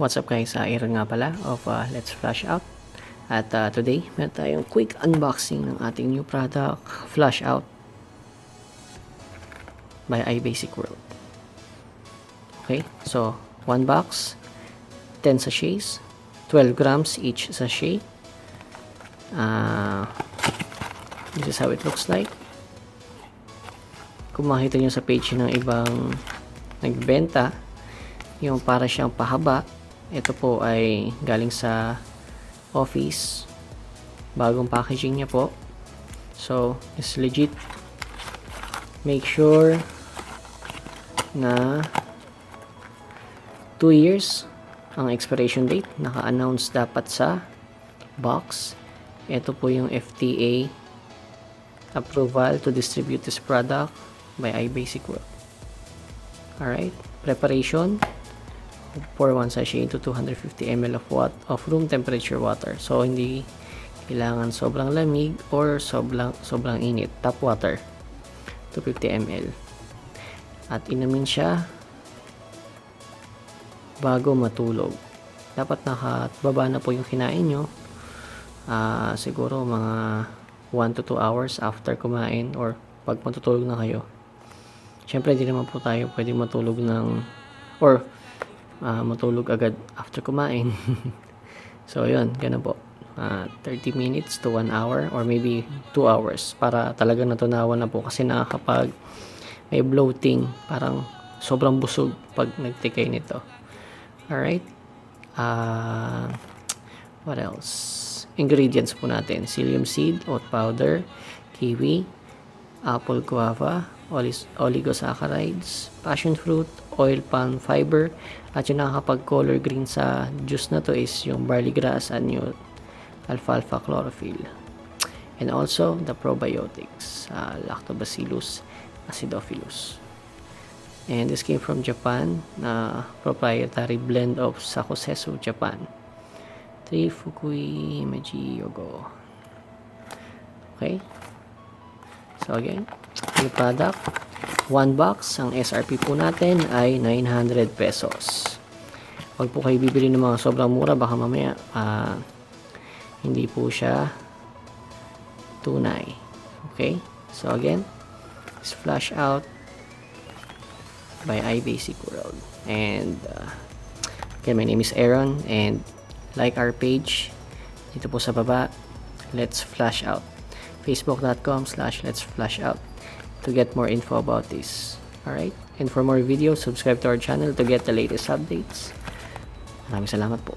What's up guys, Aaron nga pala of Let's Flash Out. At today, meron tayong quick unboxing ng ating new product, Flash Out by iBasic World. Okay, so 1 box, 10 sachets, 12 grams each sachet. This is how it looks like. Kung makita nyo sa page ng ibang nagbenta, yung para siyang pahaba, ito po ay galing sa office, bagong packaging niya po, so it's legit. Make sure na 2 years ang expiration date, naka-announce dapat sa box. Ito po yung FDA approval to distribute this product by iBasic World. Alright, preparation: pour 1 sachet into 250 ml of room temperature water. So hindi kailangan sobrang lamig or sobrang init. Tap water, 250 ml. At inumin siya bago matulog. Dapat nakababa na po yung kinain nyo. Siguro mga 1 to 2 hours after kumain or pag matutulog na kayo. Syempre hindi naman po tayo pwedeng matulog matulog agad after kumain. So yun, ganun po. 30 minutes to 1 hour or maybe 2 hours para talaga natunawan na po, kasi nakakapag may bloating, parang sobrang busog pag nagtikay nito. Alright, what else? Ingredients po natin: psyllium seed, oat powder, kiwi, apple guava, oligosaccharides, passion fruit, oil palm fiber, at yung nakakapag-color green sa juice na to is yung barley grass and yung alfalfa chlorophyll. And also the probiotics, Lactobacillus acidophilus. And this came from Japan, na proprietary blend of Sakusesu, Japan. 3 Fukui Meiji Yogo. Okay, so again, yung product, 1 box, ang SRP po natin ay 900 pesos. Huwag po kayo bibili ng mga sobrang mura, baka mamaya hindi po siya tunay. Okay, so again, it's Flash Out by iBasic World. And okay, my name is Aaron, and like our page dito po sa baba, Let's Flash Out, facebook.com/Let's Flash Out, to get more info about this. Alright, and for more videos, subscribe to our channel to get the latest updates. Maraming salamat po.